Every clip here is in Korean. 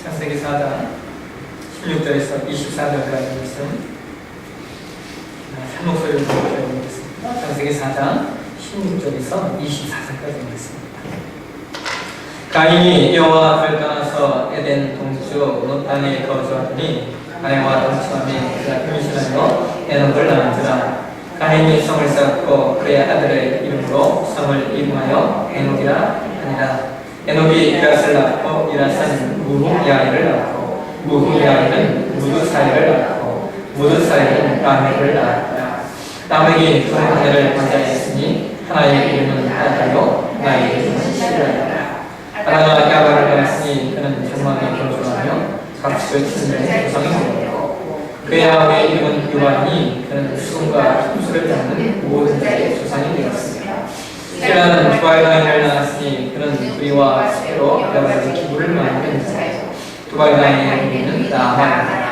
창세기 4장 16절에서 24절까지 말씀 한 목소리로 읽어보겠습니다. 창세기 4장 16절에서 24절까지 말씀입니다. 가인이 여호와 앞을 떠나서 에덴 동쪽 노 땅에 거주하더니 아내와 동침함에 그가 임신하여 에녹을 낳은지라. 가인이 성을 쌓고 그의 아들의 이름으로 성을 이름하여 에녹이라 하니라. 에녹이 이랏을 낳고 이랏은 무후야일을 낳고 무후야일은 무두사일을 낳고 무두사일은 라멕을 낳았다. 라멕이 두 아내를 맞이하였으니 하나의 이름은 아다요 나의 이름은 시르였다. 아다가 야발을 낳았으니 그는 장막에 거주하며 각수의 친들의 조상이 되었고 그의 아버지의 이름은 유발이니 그는 수금과 흠수를 잡는 모든 자의 조상이 되었습니다. 시라는 두발가인을 낳았으니 그는 그리와 새로 야발의 기부를 만든 자요. 두발가인의 이름은 나아만이다.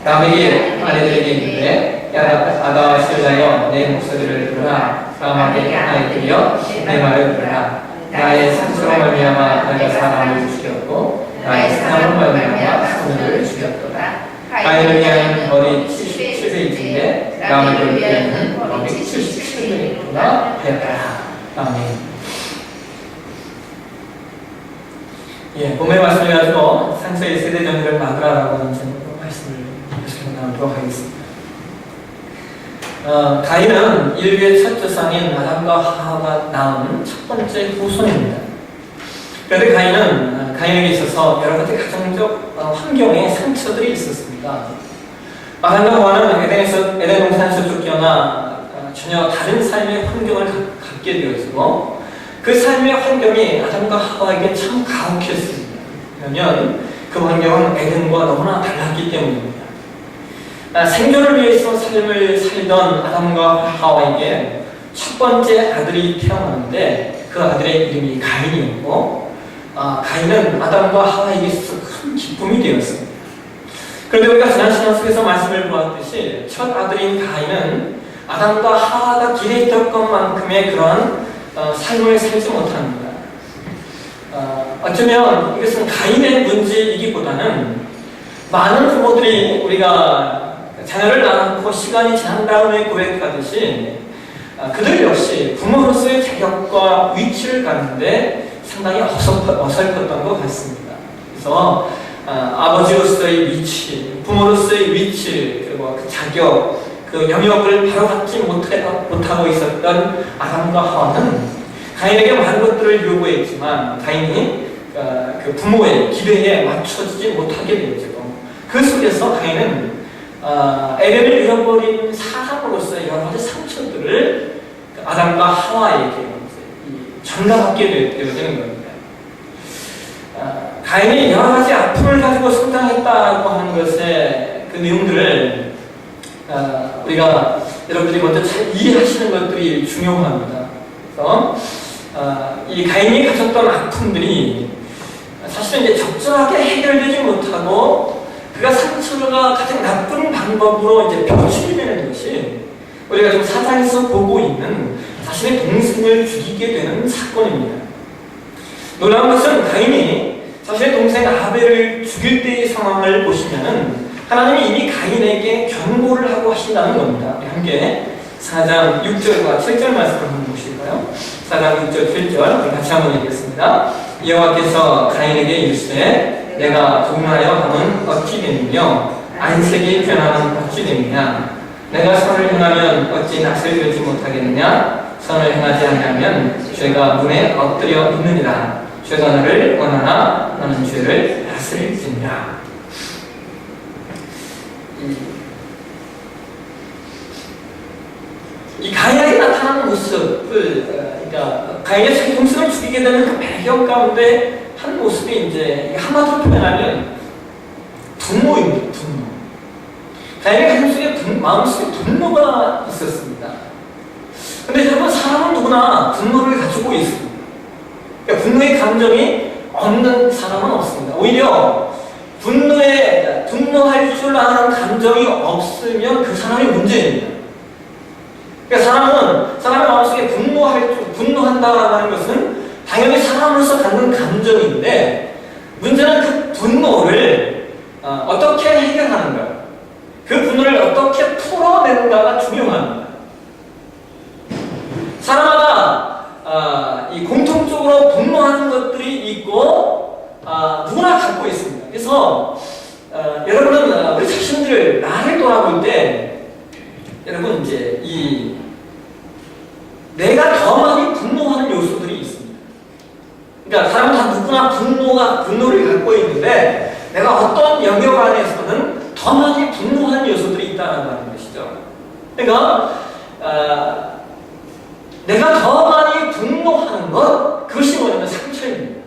라멕이 아내들에게 이르되 아다와 실자여 내 목소리를 들으라. 라멕의 아이들이여 내 말을 들으라. 나의 상처로 말미암아 내가 사람을 죽였고 나의 사랑으로 말미암아 소년을 죽였도다. 가인을 위하여는 벌이 77세이지인데 라멕을 위하여는 벌이 77세이구나 하였더라. 아멘. 본문의 말씀을 가지고 상처의 세대 정리를 막으라라고 하는 제목으로 말씀을 계속 나누도록 하겠습니다. 가인은 인류의 첫 조상인 아담과 하와가 낳은 첫 번째 후손입니다. 그런데 가인에게 있어서 여러 가지 가정적 환경에 상처들이 있었습니다. 아담과 하와는 에덴 동산에서 쫓겨나 전혀 다른 삶의 환경을 갖게 되었고 그 삶의 환경이 아담과 하와에게 참 가혹했습니다. 왜냐하면 그 환경은 에덴과 너무나 달랐기 때문입니다. 생존을 위해서 삶을 살던 아담과 하와에게 첫 번째 아들이 태어났는데 그 아들의 이름이 가인이었고 가인은 아담과 하와에게 있어서 큰 기쁨이 되었습니다. 그런데 우리가 지난 시간 속에서 말씀을 보았듯이 첫 아들인 가인은 아담과 하와가 길에 있던 것만큼의 그런 삶을 살지 못합니다. 어쩌면 이것은 가인의 문제이기보다는 많은 부모들이 우리가 자녀를 낳고 시간이 지난 다음에 고백하듯이 그들 역시 부모로서의 자격과 위치를 갖는데 상당히 어설펐던 것 같습니다. 그래서 아버지로서의 위치, 부모로서의 위치, 그리고 그 자격, 그 영역을 바로 갖지 못하고 있었던 아담과 하와는 가인에게 많은 것들을 요구했지만 가인이 그 부모의 기대에 맞춰지지 못하게 되었죠. 그 속에서 가인은 에덴을 잃어버린 사람으로서의 여러 가지 상처들을 아담과 하와에게 전가받게 되어지는 겁니다. 가인이 여러 가지 아픔을 가지고 성장했다고 하는 것의 그 내용들을 우리가 여러분들이 먼저 잘 이해하시는 것들이 중요합니다. 그래서 이 가인이 가졌던 아픔들이 사실은 이제 적절하게 해결되지 못하고 그가 상처가 가장 나쁜 방법으로 이제 표출이 되는 것이 우리가 지금 사상에서 보고 있는 자신의 동생을 죽이게 되는 사건입니다. 놀라운 것은 가인이 자신의 동생 아벨을 죽일 때의 상황을 보시면은 하나님이 이미 가인에게 경고를 하고 하신다는 겁니다. 우리 함께 4장 6절과 7절 말씀을 한번 보실까요? 4장 6절 7절 우리 같이 한번 읽겠습니다. 여호와께서 가인에게 이르시되 내가 종하여 함은 어찌 되느냐 안색이 변함은 어찌 되느냐 내가 선을 행하면 어찌 낯을 들지 못하겠느냐 선을 행하지 않으면 죄가 문에 엎드려 있느니라 죄가 너를 원하나 너는 죄를 다스릴지니라. 이 가인에게 나타나는 모습을 그러니까 가인의 자기 동생을 죽이게 되는 그 배경 가운데 한 모습이 이제 한마디로 표현하면 분노입니다. 분노. 가인의 마음속에 분노가 있었습니다. 그런데 여러분 사람은 누구나 분노를 가지고 있습니다. 그러니까 분노의 감정이 없는 사람은 없습니다. 오히려 분노할 줄 아는 감정이 없으면 그 사람이 문제입니다. 그러니까 사람의 마음속에 분노한다라는 것은 당연히 사람으로서 갖는 감정인데 문제는 그 분노를 어떻게 해결하는가, 그 분노를 어떻게 풀어내는가가 중요합니다. 사람마다 이 공통적으로 분노하는 것들이 있고 누구나 갖고 있습니다. 그래서 여러분은 우리 자신들을 나를 돌아볼 때 여러분 이제 내가 더 많이 분노하는 요소들이 있습니다. 그러니까 사람은 다 누구나 분노를 갖고 있는데 내가 어떤 영역 안에서는 더 많이 분노하는 요소들이 있다는 것이죠. 그러니까 내가 더 많이 분노하는 것, 그것이 뭐냐면 상처입니다.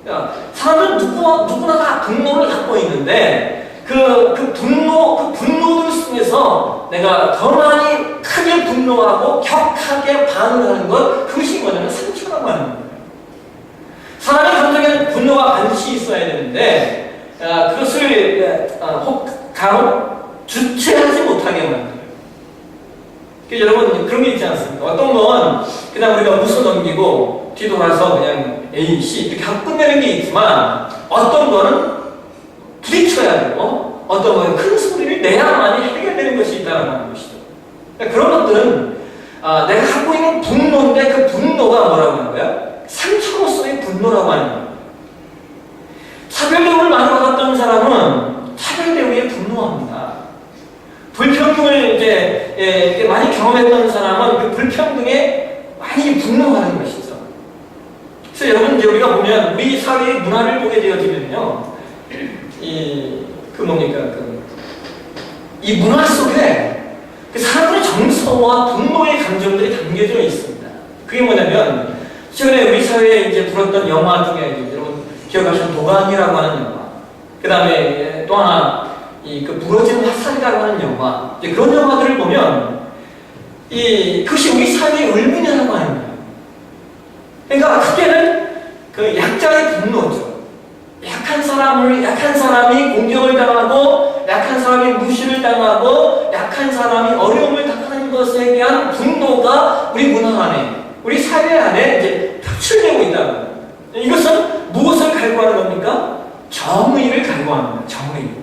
그러니까 사람은 누구나 다 분노를 갖고 있는데 그 분노들 속에서 내가 더 많이 크게 분노하고 격하게 반응하는 것, 그것이 뭐냐면 상처라고 하는 거예요. 사람의 감정에는 분노와 반드시 있어야 되는데 그것을 간혹 주체하지 못하게 만들어요. 여러분 그런 게 있지 않습니까? 어떤 건 그냥 우리가 웃어 넘기고 뒤돌아서 그냥 A, C 이렇게 하고 끝내는 게 있지만 어떤 거는 부딪혀야 되고 어떤 거는 큰 소리를 내야만이 해결되는 것이 있다는 것이죠. 그러니까 그런 것들은 내가 갖고 있는 분노인데 그 분노가 뭐라고 하는 거야? 상처로서의 분노라고 하는 거예요. 차별 대우를 많이 받았던 사람은 차별 대우에 분노합니다. 불평등을 이제 많이 경험했던 사람은 그 불평등에 많이 분노하는 것이죠. 그래서 여러분 이제 우리가 보면 우리 사회의 문화를 보게 되어지면요, 이 문화 속에 그 사람들의 정서와 분노의 감정들이 담겨져 있습니다. 그게 뭐냐면 최근에 우리 사회에 이제 불었던 영화 중에 여러분 기억하시는 도가니라고 하는 영화, 그 다음에 또 하나 그 부러진 화살이라고 하는 영화, 이제 그런 영화들을 보면 그것이 우리 사회의 울분이라고 하는 거예요. 그러니까 그때는 그 약자의 분노죠. 약한 사람이 공격을 당하고, 약한 사람이 무시를 당하고, 약한 사람이 어려움을 당하는 것에 대한 분노가 우리 문화 안에, 우리 사회 안에 이제 표출되고 있다는 거예요. 이것은 무엇을 갈구하는 겁니까? 정의를 갈구하는 거예요. 정의.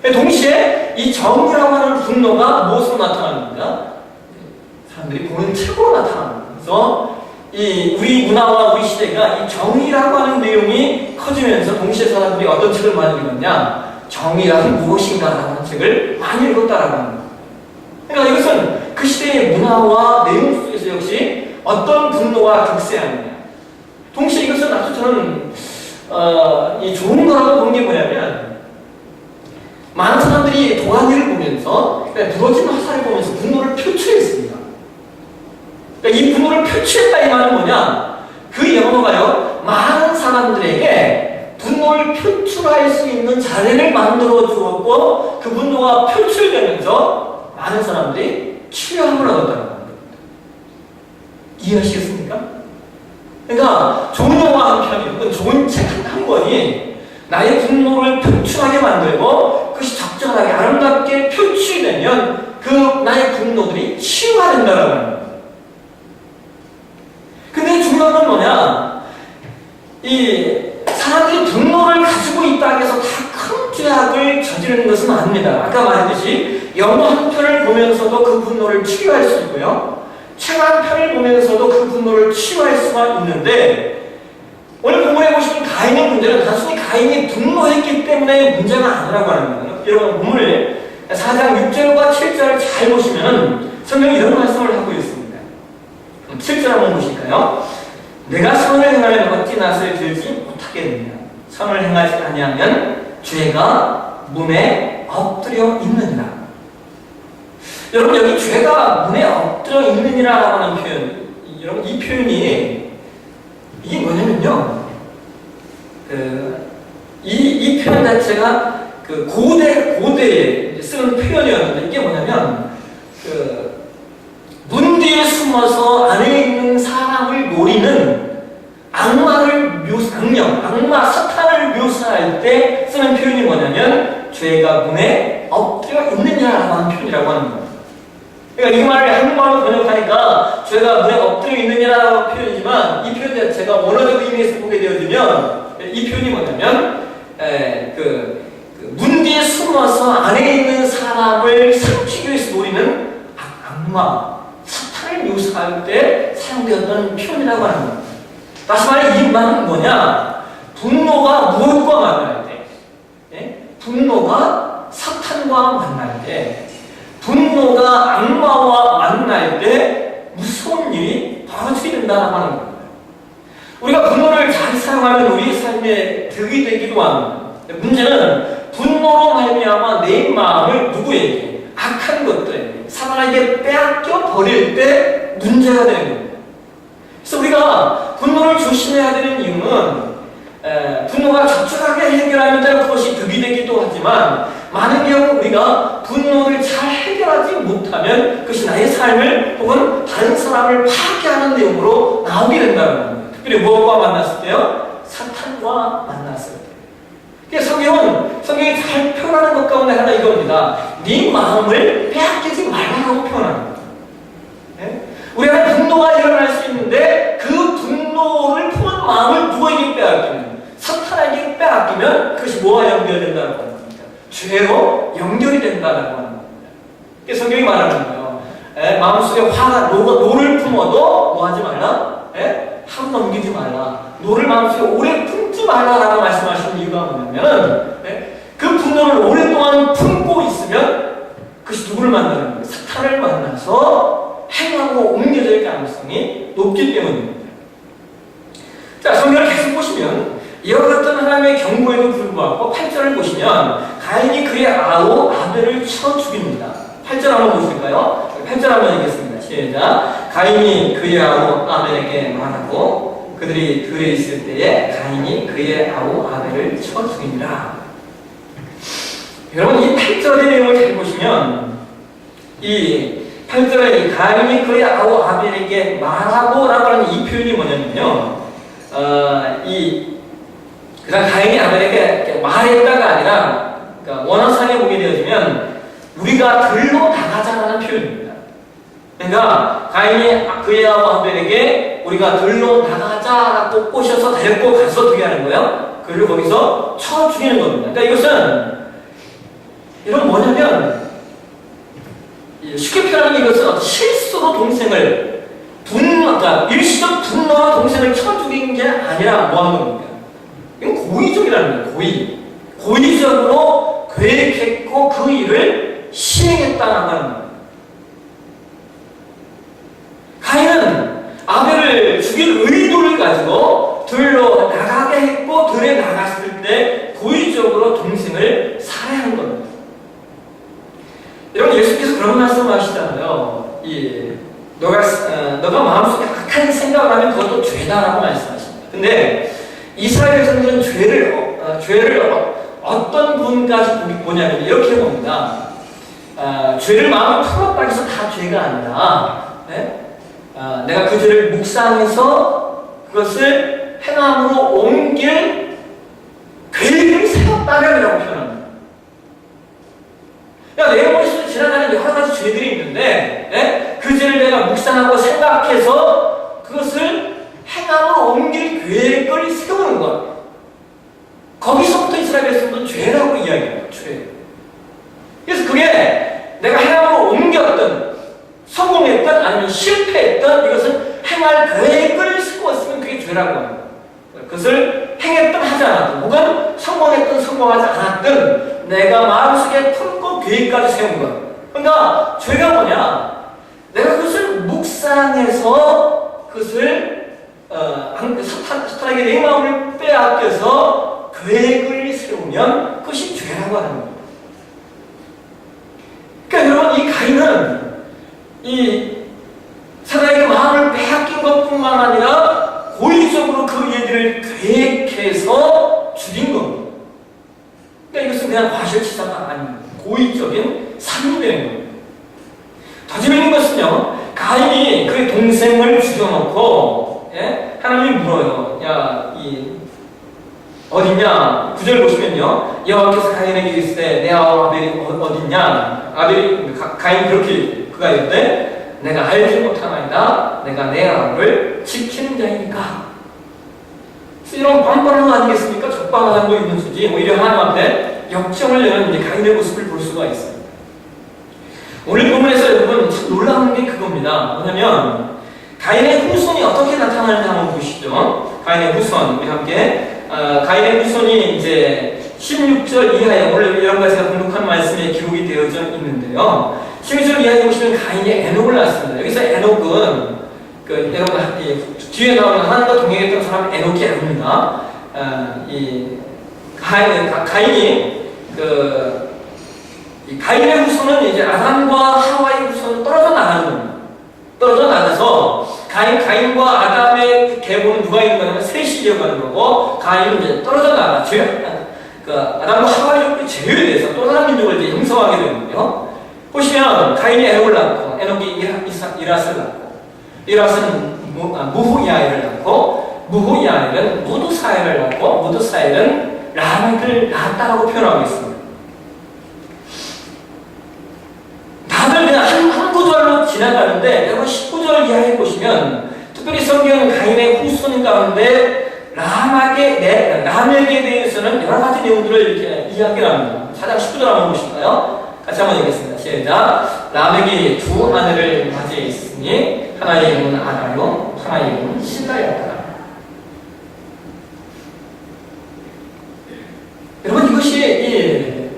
동시에 이 정의라고 하는 분노가 무엇으로 나타납니까? 사람들이 보는 책으로 나타납니다. 그래서 우리 문화와 우리 시대가 이 정의라고 하는 내용이 커지면서 동시에 사람들이 어떤 책을 많이 읽었냐? 정의란 무엇인가라는 책을 많이 읽었다라고 합니다. 그러니까 이것은 그 시대의 문화와 내용 속에서 역시 어떤 분노가 득세하느냐. 동시에 이것은 아주 저는 이 좋은 거라고 보는 게 뭐냐면, 많은 사람들이 도가니를 보면서, 그러니까 부러진 화살을 보면서 분노를 표출했습니다. 그러니까 이 분노를 표출했다 이 말은 뭐냐? 그 영어가요, 많은 사람들에게 분노를 표출할 수 있는 자리를 만들어 주었고, 그 분노가 표출되면서 많은 사람들이 치유함을 얻었다는 겁니다. 이해하시겠습니까? 그러니까 좋은 영화 한 편이, 혹은 좋은 책 한 권이 나의 분노를 표출하게 만들고 그것이 적절하게 아름답게 표출되면 그 나의 분노들이 치유가 된다는 거예요. 근데 중요한 건 뭐냐? 사람들이 분노를 가지고 있다 해서 다 큰 죄악을 저지르는 것은 아닙니다. 아까 말했듯이 영화 한 편을 보면서도 그 분노를 치유할 수 있고요, 책 한 편을 보면서도 그 분노를 치유할 수가 있는데, 오늘 공부해 보시면 가인의 문제는 단순히 가인이 분노했기 때문에 문제가 아니라고 하는 거예요. 여러분 본문을 4장 6절과 7절을 잘 보시면 성경이 이런 말씀을 하고 있습니다. 7절 한번 보실까요? 내가 선을 행하면 어찌 낯을 들지 못하겠느냐? 선을 행하지 아니하면 죄가 문에 엎드려 있느니라. 여러분 여기 죄가 문에 엎드려 있느니라라고 하는 표현, 여러분 이 표현이 이게 뭐냐면요, 이 표현 자체가 그 고대에 쓰는 표현이었는데, 이게 뭐냐면 문 뒤에 숨어서 안에 있는 사람을 노리는 악마 사탄을 묘사할 때 쓰는 표현이 뭐냐면 죄가 문에 엎드려 있느냐라고 하는 표현이라고 하는 거예요. 그러니까 이 말을 한국말로 번역하니까 죄가 문에 엎드려 있느냐라고 표현이지만 이 표현 자체가 제가 원어적 의미에서 보게 되어지면 이 표현이 뭐냐면 문제에 숨어서 안에 있는 사람을 삼키기 위해서 노리는 악마, 사탄을 묘사할 때 사용되었던 표현이라고 하는 겁니다. 다시 말해 이 말은 뭐냐? 분노가 무엇과 만날 때, 분노가 사탄과 만날 때, 분노가 악마와 만날 때 무서운 일이 벌어지게 된다고 하는 겁니다. 우리가 분노를 잘 사용하면 우리 삶에 득이 되기도 합니다. 문제는 분노로 말미암아 내 마음을 누구에게, 악한 것들에게, 사람에게 빼앗겨 버릴 때 문제가 되는 겁니다. 그래서 우리가 분노를 조심해야 되는 이유는 분노가 적절하게 해결하면 때로 그것이 득이 되기도 하지만 많은 경우 우리가 분노를 잘 해결하지 못하면 그것이 나의 삶을 혹은 다른 사람을 파괴하는 내용으로 나오게 된다는 겁니다. 특별히 무엇과 만났을 때요? 사탄과 만났을 때. 성경이 잘 표현하는 것 가운데 하나 이겁니다. 네 마음을 빼앗기지 말라고 표현합니다. 우리가 분노가 일어날 수 있는데 그 분노를 품은 마음을 누구에게 빼앗기면, 사탄에게 빼앗기면 그것이 뭐와 연결된다는 겁니다. 죄로 연결이 된다는 겁니다. 성경이 말하는 거예요. 마음속에 화가 노를 품어도 뭐 하지 말라? 하루 넘기지 말라. 노를 마음속에 오래 품지 말라라고 말씀하시는 이유가 뭐냐면 그 분노를 오랫동안 품고 있으면 그것이 누구를 만나는 거예요? 사탄을 만나서 행하고 옮겨질 가능성이 높기 때문입니다. 자, 성경을 계속 보시면 이와 같은 하나님의 경고에도 불구하고 8절을 보시면 가인이 그의 아우 아벨을 쳐 죽입니다. 8절 한번 보실까요? 8절 한번 읽겠습니다. 시작. 가인이 그의 아우 아벨에게 말하고 그들이 들에 있을 때에 가인이 그의 아우 아벨을 쳐 죽이니라. 여러분 이 8절의 내용을 잘 보시면 이 8절에 가인이 그의 아우 아벨에게 말하고 라고 하는 이 표현이 뭐냐면요. 그냥 가인이 아벨에게 말했다가 아니라 그러니까 원어상에 보게 되어지면 우리가 들로 나가자라는 표현입니다. 그러니까 가인이 그의 아우 아벨에게 우리가 들로 나가자라고 꼬셔서 데리고 가서 어떻게 하는 거예요? 그를 거기서 쳐 죽이는 겁니다. 그러니까 이것은 이런 뭐냐면 쉽게 표현하면 이것은 실수로 동생을 그러니까 일시적 분노와 동생을 쳐 죽인 게 아니라 뭐 하는 겁니까? 이건 고의적이라는 거예요. 고의적으로 계획했고 그 일을 시행했다는 겁니다. 가인은 아벨을 죽일 의도를 가지고 들로 나가게 했고 들에 나갔을 때 고의적으로 동생을 살해한 겁니다. 여러분 예수께서 그런 말씀을 하시잖아요. 너가 마음속에 악한 생각을 하면 그것도 죄다라고 말씀하십니다. 근데 이스라엘 백성들은 죄를 어떤 분까지 보냐면 이렇게 봅니다. 죄를 마음에 풀었다고 해서 다 죄가 아니라 내가 그 죄를 묵상해서 그것을 행함으로 옮길 계획을 세웠다면이라고 표현합니다. 내 머릿속에 지나가는 여러 가지 죄들이 있는데 그 죄를 내가 묵상하고 생각해서 그것을 행함으로 옮길 계획을 세우는 것. 거기서부터 이스라엘 백성들은 죄라고 이야기해요. 죄. 그래서 그게 내가 행함으로 옮겼든 성공했든 아니면 실패했든 이것은 행할 계획을 세웠으면 그게 죄라고 합니다. 그것을 행했든 하지 않았든 혹은 성공했든 성공하지 않았든 내가 마음속에 품고 계획까지 세운 것. 그러니까 죄가 뭐냐? 내가 그것을 묵상해서 그것을 사탄에게 내 마음을 빼앗겨서 계획을 세우면 그것이 죄라고 하는 겁니다. 그러니까 여러분 이 가인은 이 사탄에게 마음을 빼앗긴 것뿐만 아니라 고의적으로 그 얘기를 계획해서 죽인 겁니다. 그러니까 이것은 그냥 과실치사가 아닙니다. 고의적인 살인이 되는 겁니다. 더 재미있는 것은요, 가인이 그의 동생을 죽여놓고 하나님이 물어요. 어딨냐? 9절 보시면요, 여호와께서 가인에게 이르시되 내 아우 아벨이 어딨냐? 가인이 그렇게 그가 이르되 내가 알지 못하나이다. 내가 내 아우를 지키는 자이니까. 이런 빵빵한 거 아니겠습니까? 적방한 거 있는 수지. 오히려 하나님 앞에 역정을 내는 이제 가인의 모습을 볼 수가 있어요. 오늘 본문에서 여러분 참 놀라운 게 그겁니다. 뭐냐면 가인의 후손이 어떻게 나타나는지 한번 보시죠. 가인의 후손, 우리 함께 가인의 후손이 이제 16절 이하에 원래 이런 가지가 공독한 말씀에 기록이 되어져 있는데요. 16절 이하에 보시면 가인이 에녹을 낳았습니다. 여기서 에녹은 여러분 뒤에 나오는 하나님과 동행했던 사람 에녹이 아닙니다. 이 가인이 이 가인의 후손은 이제 아담과 하와의 후손은 떨어져 나가는 겁니다. 떨어져 나가서 가인과 아담의 계보는 누가 있는 거냐면 셋이 이어가는 거고, 가인은 이제 떨어져 나가 아담과 하와의 제외돼서 또 다른 민족을 이제 형성하게 되는데요. 보시면 가인이 에녹을 낳고, 에녹이 이랏을 낳고, 이랏은 무후야엘을 낳고, 무후야엘은 무드사엘을 낳고, 무드사엘은 라멕을 낳았다라고 표현하고 있습니다. 다들 그냥 한 구절로 지나가는데, 여러분 19절 이하에 보시면 특별히 성경은 가인의 후손 가운데 라멕에 대해서는 여러 가지 내용들을 이렇게 이야기를 합니다. 4장 19절 한번 보실까요? 같이 한번 읽겠습니다. 시작. 라멕이 두 아내를 맞이했으니 하나의 이름은 아다요, 하나의 이름은 실라였다. 여러분 이것이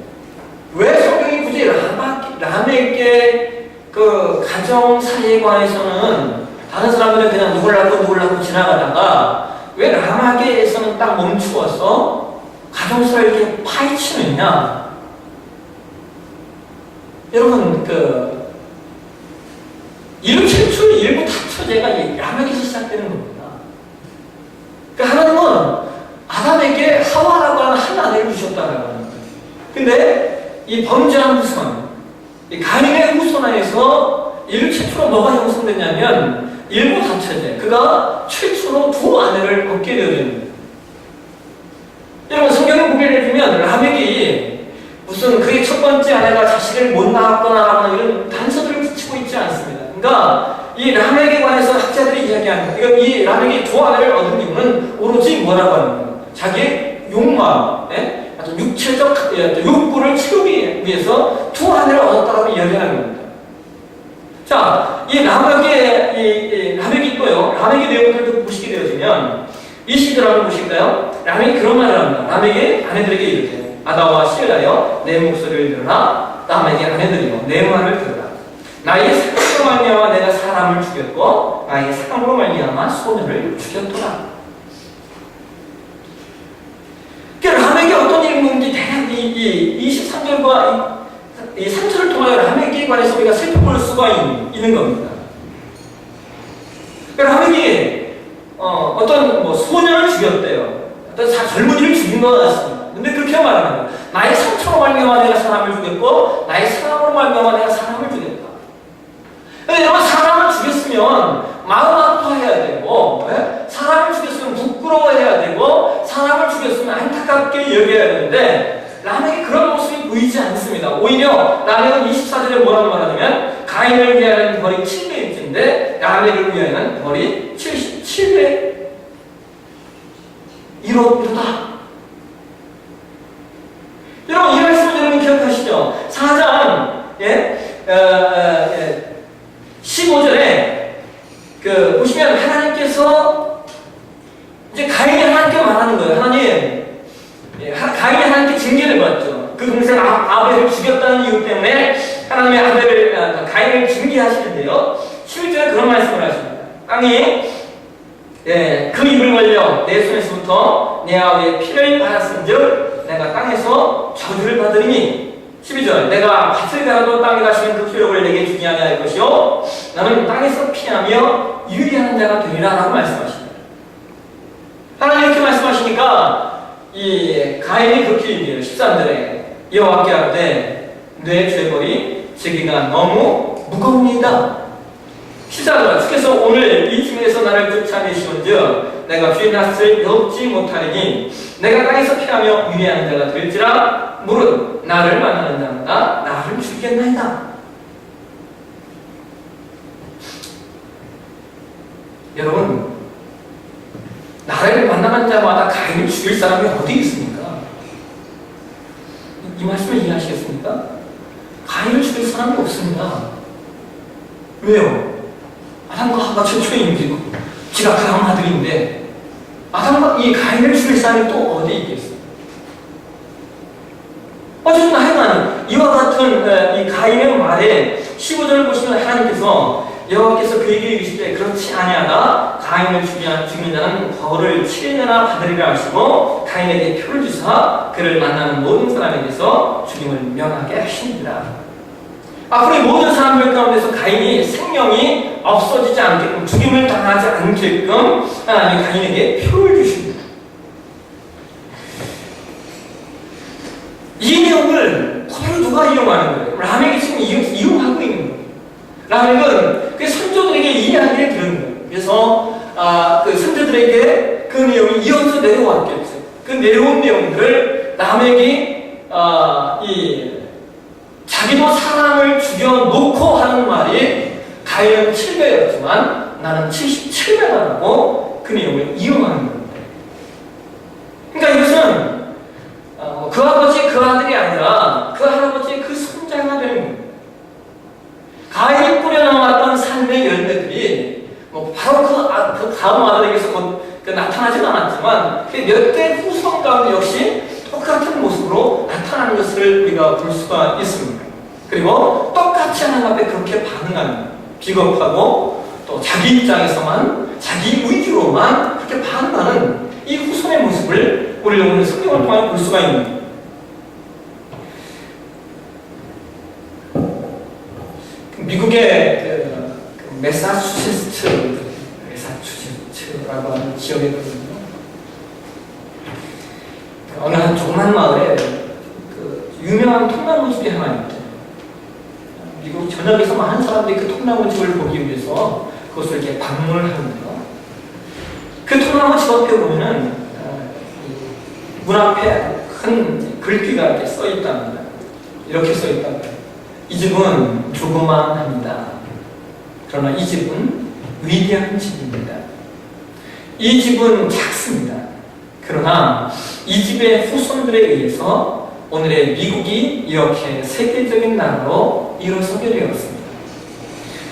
왜 성경이 굳이 라멕의 그 가정 사이에 관해서는 다른 사람들은 그냥 누굴 낳고 지나가다가 왜 라멕에서는 딱 멈추어서 가정사를 이렇게 파헤치느냐? 여러분 이름 최초의 일부 다처제가 이 라멕에서 시작되는 겁니다. 그러니까 하나님은 아담에게 하와라고 하는 한 아내를 주셨다는 거예요. 근데 이 범죄한 후손, 이 가인의 후손 안에서 일부 최초로 뭐가 형성됐냐면 일부 다처제, 그가 최초로 두 아내를 얻게 되어집니다. 여러분 성경을 보게 되면 라멕이 무슨 그의 첫 번째 아내가 자식을 못 낳았거나 이런 단서들을 붙이고 있지 않습니다. 그러니까 이 라멕에 관해서 학자들이 이야기하는 거예요. 이 라멕이 두 아내를 얻은 이유는 오로지 뭐라고 하는 거예요? 자기의 욕망, 어떤 육체적 욕구를 채우기 위해서 두 아내를 얻었다고 이야기하는 겁니다. 자, 이 라멕이 있고요. 라멕의 내용들도 보시게 되어지면 20절 한번 보실까요? 라멕이 그런 말을 합니다. 라멕이 아내들에게 이르되 아다와 실라여 내 목소리를 들으라. 라멕의 아내들이여 내 말을 들으라. 나의 사랑으로 말미암아 내가 사람을 죽였고 나의 사랑으로 말미암아 소년을 죽였더라. 라멕이 어떤 일이 있는지 대략 이 23절과 이 3절을 통하여 라멕에 관해서 우리가 살펴볼 수가 있는 겁니다. 라멕이 어떤 소년을 죽였대요. 어떤 젊은이를 죽인 것 같습니다. 근데 그렇게 말하는 거예요. 나의 상처로 말미암아 내가 사람을 죽였고 나의 사랑으로 말미암아 내가 사람을 죽였다. 근데 여러분 사람을 죽였으면 마음 아파해야 되고, 사람을 죽였으면 부끄러워해야 되고, 사람을 죽였으면 안타깝게 여겨야 되는데 라멕이 그런 모습이 보이지 않습니다. 오히려 라멕은 24절에 뭐라고 말하냐면 가인을 위하여는 벌이 700일째인데 라멕을 위하여는 벌이 77배 이렇다. 여러분 이 말씀을 여러분 기억하시죠? 4장 15절에 보시면 하나님께서 이제 가인이 하나님께 말하는 거예요. 하나님, 가인이 하나님께 징계를 받죠. 그 동생 아벨을 죽였다는 이유 때문에 하나님의 아벨을 가인을 징계하시는데요. 11절에 그런 말씀을 하십니다. 땅이 그 입을 벌려 내 손에서부터 내 아우의 피를 받았은즉 내가 땅에서 저주를 받으리니 12절 내가 밭을 갈아도 땅에 가시면 그 표력을 내게 주지 아니할 것이요 나는 땅에서 피하며 유리하는 자가 되리라 라고 말씀하십니다. 하나님 이렇게 말씀하시니까 이 가인이 그렇게 얘기해요. 13절에 여호와께 하되 내 죄벌이 제기가 너무 무겁니다. 14절 주께서 오늘 이 중에서 나를 쫓아내시온즉 내가 주의 낯을 배웁지 못하리니 내가 땅에서 피하며 유리하는 자가 될지라 무릇 나를 만나는 자마다 나를 죽이겠나이다. 여러분 나를 아벨을 만나는 자마다 가인을 죽일 사람이 어디 있습니까? 이 말씀을 이해하시겠습니까? 가인을 죽일 사람이 없습니다. 왜요? 아담과 하가 최초의 인기고 지가 다음 아들인데 아담과 이 가인을 죽일 사람이 또 어디 있겠어요? 어쨌든 하여간 이와 같은 이 가인의 말에 15절을 보시면 하나님께서 여호와께서 그에게 이르시되 그렇지 아니하다 가인을 죽이는 자는 벌을 7년이나 받으리라 하시고 가인에게 표를 주사 그를 만나는 모든 사람에 대해서 죽임을 명하게 하시니라. 앞으로 이 모든 사람들 가운데서 가인이 생명이 없어지지 않게끔 죽임을 당하지 않게끔 하나님이 가인에게 표를 주십니다. 이 내용을 그대로 누가 이용하는 거예요? 라멕이 지금 이용하고 있는 거예요. 라멕은 그 선조들에게 이야기를 들은 거예요. 그래서 그 선조들에게 그 내용이 이어서 내려왔겠죠. 그 내려온 내용들을 라멕이 자기도 사람을 죽여놓고 하는 말이 가인은 7배였지만 나는 77배라고 그 내용을 이용하는 겁니다. 그러니까 이것은 그 아버지 그 아들이 아니라 그 할아버지 그 손자가 되는 겁니다. 가인이 뿌려놓았던 삶의 열매들이 바로 그 다음 아들에게서 나타나진 않았지만 몇 대 후손 가운데 역시 똑같은 모습으로 나타나는 것을 우리가 볼 수가 있습니다. 그리고 똑같이 하나님 앞에 그렇게 반응하는 비겁하고 또 자기 입장에서만 자기 위주로만 그렇게 반응하는 이 후손의 모습을 우리 오늘 성경을 통해 볼 수가 있는 거예요. 미국의 메사추세츠라고 하는 지역이거든요. 어느 한 조그만 마을에 유명한 통나무집이 하나 있대요. 미국 전역에서 많은 사람들이 그 통나무집을 보기 위해서 그것을 이렇게 방문을 합니다. 그 통나무집 앞에 보면은 문 앞에 큰 글귀가 이렇게 써 있답니다. 이렇게 써 있답니다. 이 집은 조그만합니다. 그러나 이 집은 위대한 집입니다. 이 집은 작습니다. 그러나 이 집의 후손들에 의해서 오늘의 미국이 이렇게 세계적인 나라로 일어서게 되었습니다.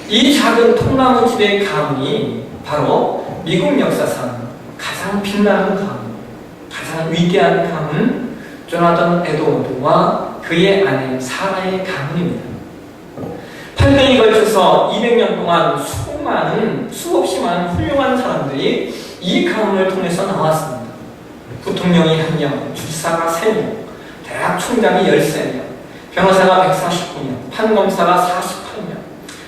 이 작은 통나무집의 가문이 바로 미국 역사상 가장 빛나는 가문, 가장 위대한 가문 조나단 에드워드와 그의 아내 사라의 가문입니다. 800년에 걸쳐서 200년 동안 수없이 많은 훌륭한 사람들이 이 가문을 통해서 나왔습니다. 부통령이 1명, 주지사가 3명, 대학 총장이 13명, 변호사가 149명, 판검사가 48명,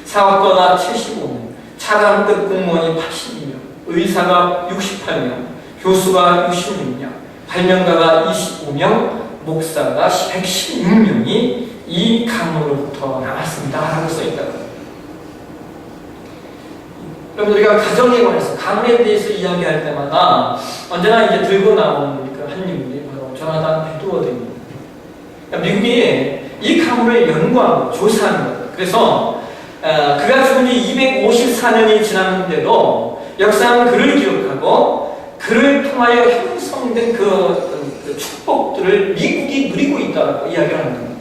사업가가 75명, 차관급 공무원이 82명, 의사가 68명, 교수가 66명, 발명가가 25명, 목사가 116명이 이 가문으로부터 나왔습니다. 라고 써있다고. 여러분, 우리가 가정에 관해서, 가문에 대해서 이야기할 때마다 언제나 이제 들고 나온 그 한 인물이 바로 조나단 에드워드입니다. 그러니까 미국이 이 가문을 연구하고 조사한 거예요. 그래서 그가 죽은 지 254년이 지났는데도 역사는 그를 기억하고 그를 통하여 형성된 그 축복들을 미국이 누리고 있다고 이야기를 하는 겁니다.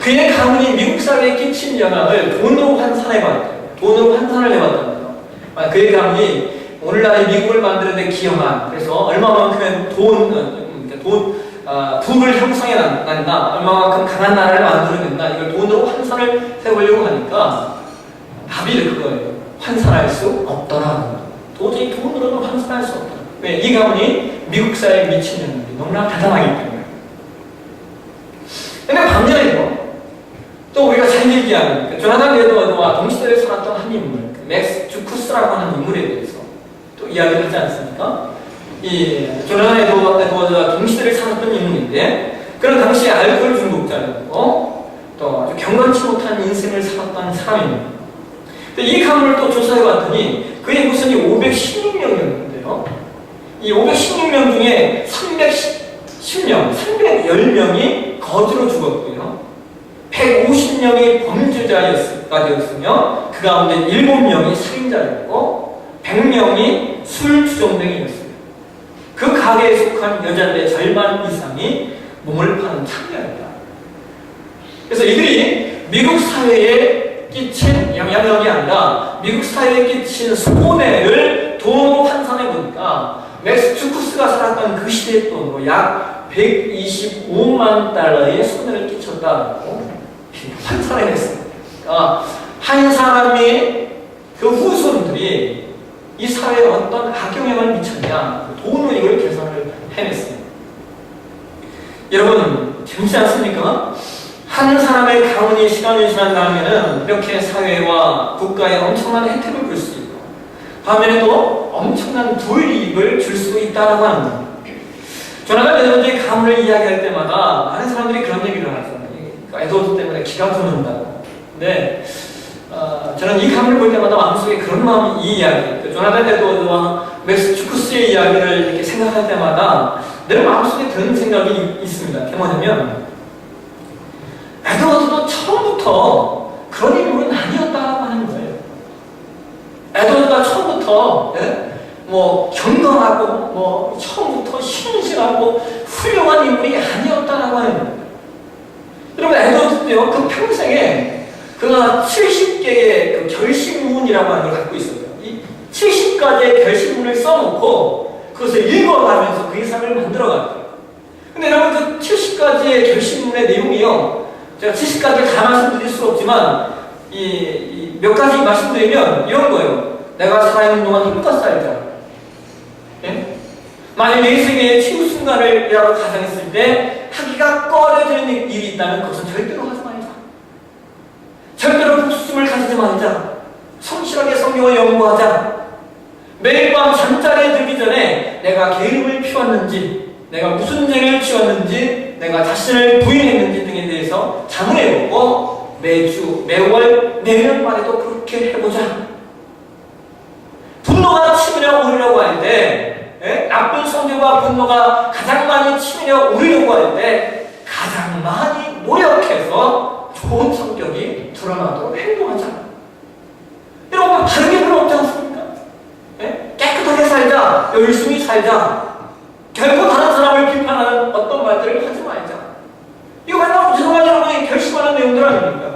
그의 가문이 미국 사회에 끼친 영향을 돈으로 환산해봤대요. 돈으로 환산을 해봤답니다. 그의 가문이 오늘날의 미국을 만드는 데 기여한, 그래서 얼마만큼의 부를 형성해 낸다, 얼마만큼 강한 나라를 만들어낸다, 이걸 돈으로 환산을 해보려고 하니까 답이 그거예요. 환산할 수 없더라. 도저히 돈으로는 환산할 수 없더라. 왜? 이 가문이 미국 사회에 미친 영향이 너무나 대단하기 때문에. 근데 반면에도 또 우리가 잘 얘기하는 조나단 에드워드와 동시대를 살았던 한 인물, 맥스 주쿠스라고 하는 인물에 대해서 또 이야기를 하지 않습니까? 이 조나단 에드워드와 동시대를 살았던 인물인데 그런 당시에 알코올 중독자였고 또 아주 경건치 못한 인생을 살았던 사람입니다. 이 가문을 또 조사해봤더니 그의 후손이 516명이었는데요. 이 516명 중에 310명이 거지로 죽었고요. 150명이 범죄자가 되었으며 그 가운데 7명이 살인자였고 100명이 술 주정뱅이였습니다. 그 가게에 속한 여자들의 절반 이상이 몸을 파는 창녀였다. 그래서 이들이 미국 사회에 끼친 영향력이 아니라 미국 사회에 끼친 손해를 돈으로 환산해 보니까 맥스 주쿠스가 살았던 그 시대의 돈으로 약 125만 달러의 손해를 끼쳤다고 환산을 했습니다. 그러니까 한 사람이 그 후손들이 이 사회에 어떤 악영향을 미쳤냐, 돈으로 이걸 계산을 해냈습니다. 여러분, 재밌지 않습니까? 한 사람의 가문이 시간이 지난 다음에는 이렇게 사회와 국가에 엄청난 혜택을 줄 수 있고, 반면에 또 엄청난 불이익을 줄 수 있다고 하는 겁니다. 조나단 에드워드의 가문을 이야기할 때마다 많은 사람들이 그런 얘기를 하잖아요. 에드워드 때문에 기가 죽는다고. 근데 저는 이 가문을 볼 때마다 마음속에 그런 마음이 이 이야기, 조나단 에드워드와 맥스 주쿠스의 이야기를 이렇게 생각할 때마다 늘 마음속에 드는 생각이 있습니다. 그게 뭐냐면 에드워드도 처음부터 그런 인물은 아니었다고 하는 거예요. 에드워드가 처음부터 경건하고 처음부터 신실하고 훌륭한 인물이 아니었다라고 하는 거예요. 여러분, 에드워드도요, 그 평생에 그가 70개의 그 결심문이라고 하는 걸 갖고 있어요. 이 70가지의 결심문을 써놓고 그것을 읽어가면서 그 이상을 만들어갔어요. 근데 여러분, 그 70가지의 결심문의 내용이요, 제가 70가지를 다 말씀드릴 수 없지만 몇 가지 말씀드리면 이런 거예요. 내가 살아있는 동안 힘껏 살자. 예? 만약 내 인생의 최후 순간이라고 가정했을 때 하기가 꺼려지는 일이 있다면 그것은 절대로 하지 말자. 절대로 복수심을 가지지 말자. 성실하게 성경을 연구하자. 매일 밤 잠자리에 들기 전에 내가 게으름을 피웠는지, 내가 무슨 죄를 지었는지, 내가 자신을 부인했는지 등에 대해서 자문해보고 매주, 매월, 매년 말에도 그렇게 해보자. 분노가 치밀어 오르려고 할 때, 나쁜 성질과 분노가 가장 많이 치밀어 오르려고 할 때 가장 많이 노력해서 좋은 성격이 드러나도록 행동하자. 여러분, 다른 게 별로 없지 않습니까? 깨끗하게 살자, 열심히 살자. 결코 다른 사람을 비판하는 어떤 말들을 하지 말자. 이거 맨날 죄송한 여러분이 결심하는 내용들 아닙니까?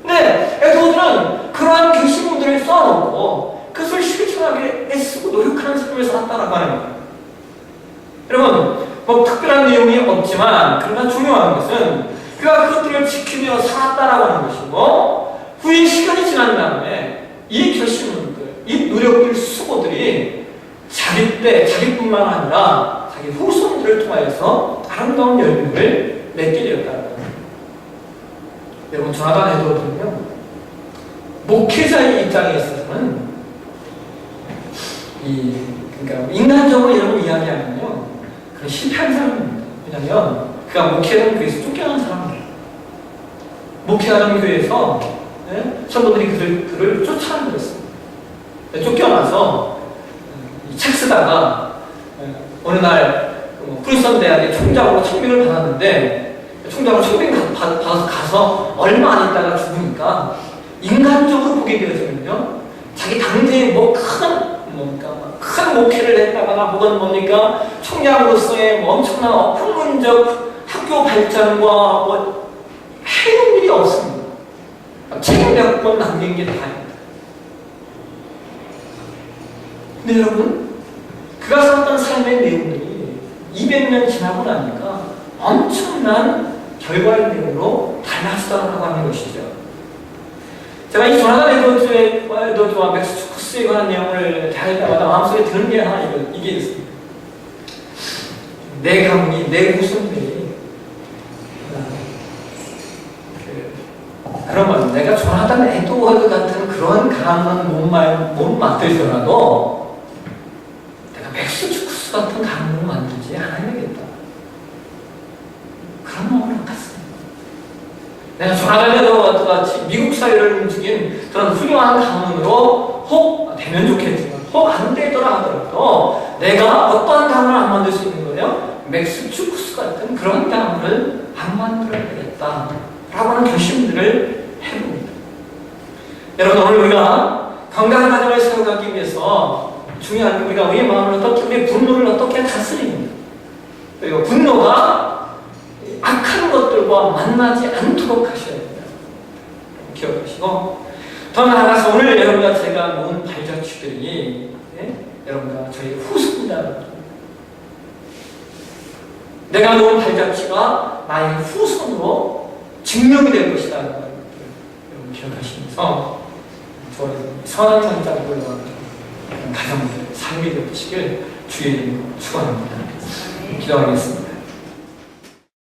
근데 에드워드는 그러한 결심문들을 써놓고 그것을 실천하게 애쓰고 노력하는 삶을 살았다라고 하는 거예요. 여러분, 특별한 내용이 없지만 그러나 중요한 것은 그가 그것들을 지키며 살았다라고 하는 것이고, 후에 시간이 지난 다음에 이 결심문들, 이 노력들, 수고들이 자기뿐만 아니라 자기 후손들을 통하여서 아름다운 열매를 맺게 되었다는 거예요. 여러분, 조나단 에드워드는요, 목회자의 입장에 있어서는 그러니까 인간적으로 여러분 이야기하면요, 그런 실패한 사람입니다. 왜냐하면 그가 목회하는 교회에서 쫓겨난 사람입니다. 목회하는 교회에서 성도들이 그를 쫓아내 버렸습니다. 쫓겨나서 책 쓰다가 어느 날 프린스턴 대학의 총장으로 청빙을 받았는데, 총장으로 청빙 받아서 가서 얼마 안 있다가 죽으니까 인간적으로 보게 되어지면요, 자기 당대에 큰 목회를 했다거나 혹은 총장으로서의 엄청난 학문적 학교 발전과 해놓은 일이 없습니다. 책 몇 권 남긴 게 다입니다. 근데 여러분, 그가 살았던 삶의 내용들이 200년 지나고 나니까 엄청난 결과의 내용으로 달라지더라고 하는 것이죠. 제가 이 조나단 에드워드와 맥스 주쿠스에 관한 내용을 대할 때마다 마음속에 드는 게 하나 이게 있습니다. 내 가문이, 내 후손들이 그러면 내가 조나단 에드워드 같은 그런 가문은 못 만들더라도 내가 맥스 주쿠스 같은 가문을 만들지 않아야 되겠다. 그런 마음을 갖습니다. 내가 조나단 에드워드 같이 미국 사회를 움직인 그런 훌륭한 가문으로 혹 되면 좋겠지만 혹 안 되더라 하더라도 내가 어떠한 가문을 안 만들 수 있는 거예요? 맥스 주쿠스 같은 그런 가문을 안 만들어야 되겠다 라고 하는 결심들을 해봅니다. 여러분, 오늘 우리가 건강한 가정을 세워가기 위해서 중요한 게 우리가 우리의 마음을 어떻게, 우리의 분노를 어떻게 다스리는가. 그리고 분노가 악한 것들과 만나지 않도록 하셔야 됩니다. 기억하시고, 더 나아가서 오늘 여러분과 제가 놓은 발자취들이 여러분과 저희 후손이다. 내가 놓은 발자취가 나의 후손으로 증명이 될 것이다. 여러분 기억하시면서 저희 선한 장작으로 가정들 삶이 되시길 주의 이름으로 축원합니다. 기도하겠습니다.